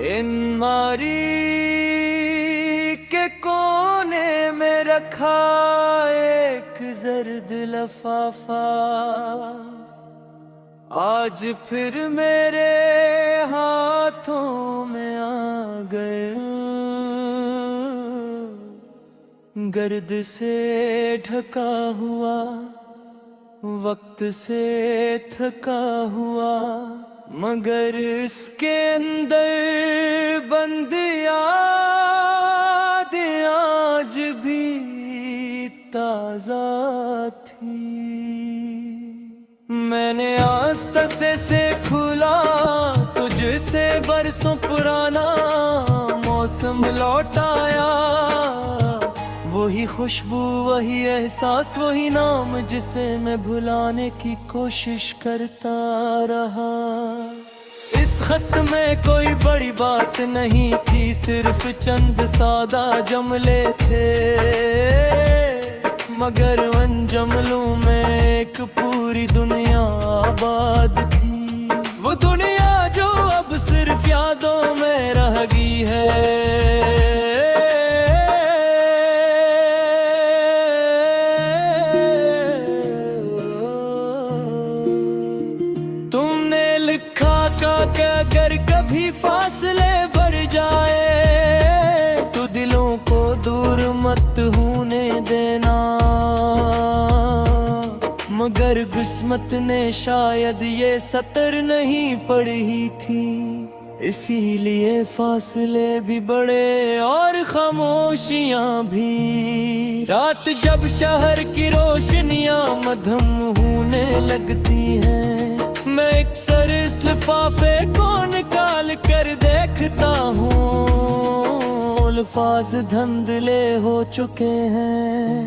इन मारी के कोने में रखा एक जर्द लफाफा, आज फिर मेरे हाथों में आ गए। गर्द से ढका हुआ, वक्त से थका हुआ, मगर इसके अंदर बंद याद आज भी ताजा थी। मैंने आस्ते से खुला तुझसे बरसों पुराना मौसम लौटाया, वही खुशबू, वही एहसास, वही नाम जिसे मैं भुलाने की कोशिश करता रहा। इस खत में कोई बड़ी बात नहीं थी, सिर्फ चंद सादा जमले थे, मगर उन जमलों में एक पूरी दुनिया आबाद थी। वो दुनिया जो अब सिर्फ यादों में रह गई है। कि अगर कभी फासले बढ़ जाए तो दिलों को दूर मत होने देना, मगर किस्मत ने शायद ये सतर नहीं पढ़ी थी, इसीलिए फासले भी बड़े और खामोशियां भी। रात जब शहर की रोशनियां मधम होने लगती हैं, मैं अक्सर इस लिफाफे को निकाल कर देखता हूँ। अल्फाज धुंधले हो चुके हैं,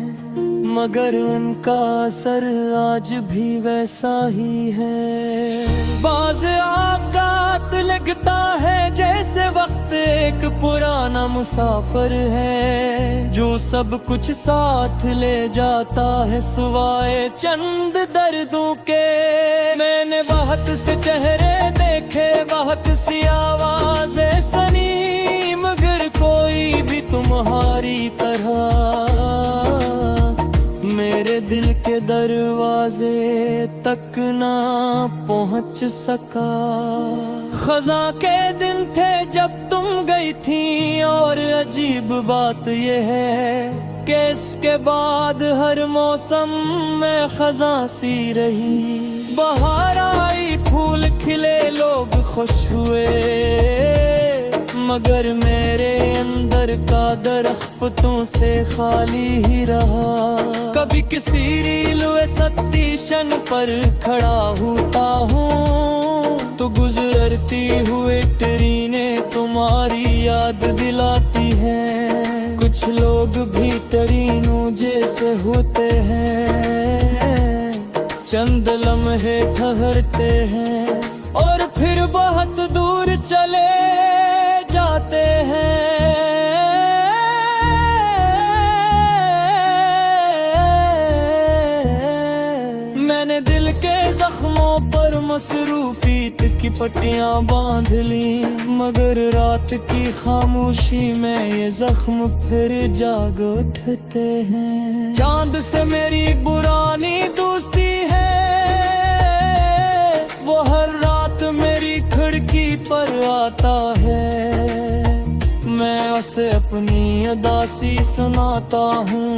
मगर उनका असर आज भी वैसा ही है। बाज़ औक़ात लगता है जैसे वक्त एक पुराना मुसाफिर है, जो सब कुछ साथ ले जाता है सिवाय चंद दर्दों के। मैंने बहुत से चेहरे देखे, बहुत सी आवाज़ें सुनी, मगर कोई भी तुम्हारी तरह मेरे दिल के दरवाजे तक ना पहुंच सका। खज़ा के दिन थे जब तुम गई थी, और अजीब बात ये है कि इसके बाद हर मौसम में खज़ा सी रही। बहार आई, फूल खिले, लोग खुश हुए, मगर मेरे अंदर का दरख्तों से खाली ही रहा। कभी किसी रेलवे स्टेशन पर खड़ा होता हूँ तो गुजरती हुए ट्रेनें तुम्हारी याद दिलाती हैं। कुछ लोग भी ट्रेनों जैसे होते हैं, चंद लम्हे ठहरते हैं और फिर बहुत दूर चले जाते हैं। मैंने दिल के जख्मों पर मसरूफियत की पट्टियां बांध ली, मगर रात की खामोशी में ये जख्म फिर जाग उठते हैं। चांद से मेरी पुरानी दोस्ती है, वो हर रात मेरी खिड़की पर आता है। मैं उसे अपनी उदासी सुनाता हूँ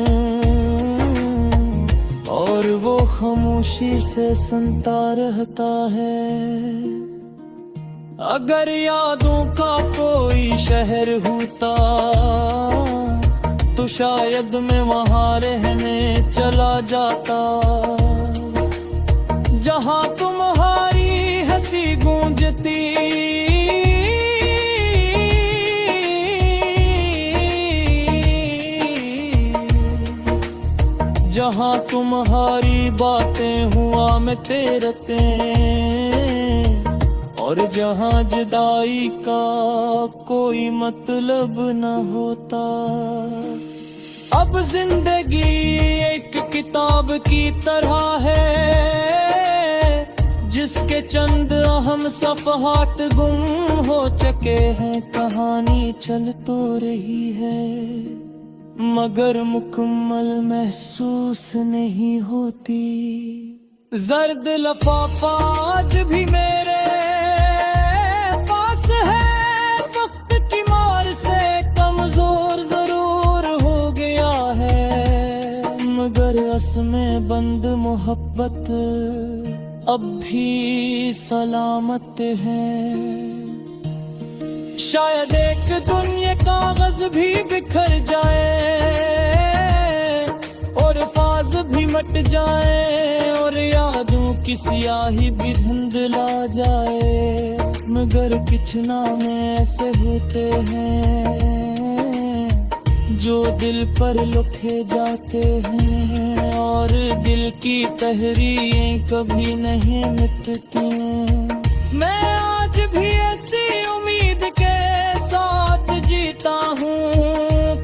और वो खामोशी से सुनता रहता है। अगर यादों का कोई शहर होता तो शायद मैं वहाँ रहने चला जाता, जहाँ तुम्हारी हंसी गूंजती, जहाँ तुम्हारी बातें हुआ में तेरते, और जहाँ जुदाई का कोई मतलब न होता। अब जिंदगी एक किताब की तरह है जिसके चंद अहम सफहात गुम हो चुके हैं, कहानी चल तो रही है मगर मुकम्मल महसूस नहीं होती। जर्द लफाफा आज भी मेरे पास है, वक्त की मार से कमजोर जरूर हो गया है, मगर असमें बंद मोहब्बत अब भी सलामत है। शायद एक दिन ये कागज भी बिखर जाए और फाज भी मट जाए और यादों की स्याही भी धुंधला जाए, मगर कुछ नाम ऐसे होते हैं जो दिल पर लिखे जाते हैं और दिल की तहरीरें कभी नहीं मिटती। मैं आज भी ऐसी उम्मीद के साथ जीता हूँ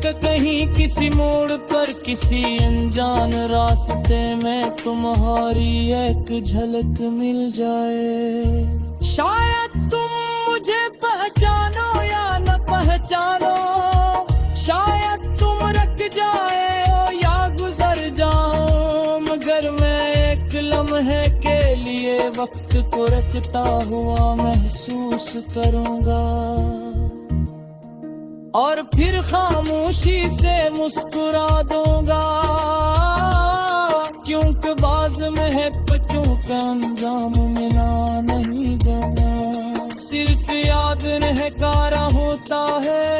कि कहीं किसी मोड़ पर किसी अनजान रास्ते में तुम्हारी एक झलक मिल जाए। शायद तुम मुझे पहचानो या न पहचानो, शायद तुम रख जाए या गुजर जाओ, मगर मैं एक लम्हे के लिए वक्त को रखता हुआ महसूस करूंगा और फिर खामोशी से मुस्कुरा दूंगा, क्योंकि बाज में है बच्चों का अंजाम मिला नहीं बना, सिर्फ याद नहकारा होता है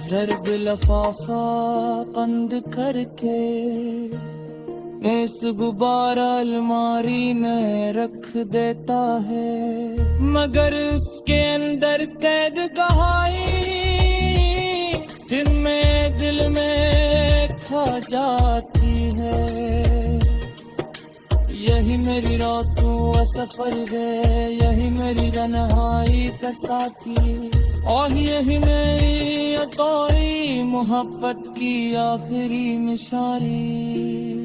ज़र्ब लफाफा बंद करके, इस गुब्बारा अलमारी में रख देता है, मगर उसके अंदर कैद कहानी दिल में खा जाती है। यही मेरी रातों का सफर है, यही मेरी तन्हाई का साथी और यही मेरी अतौरी मोहब्बत की आखिरी निशानी।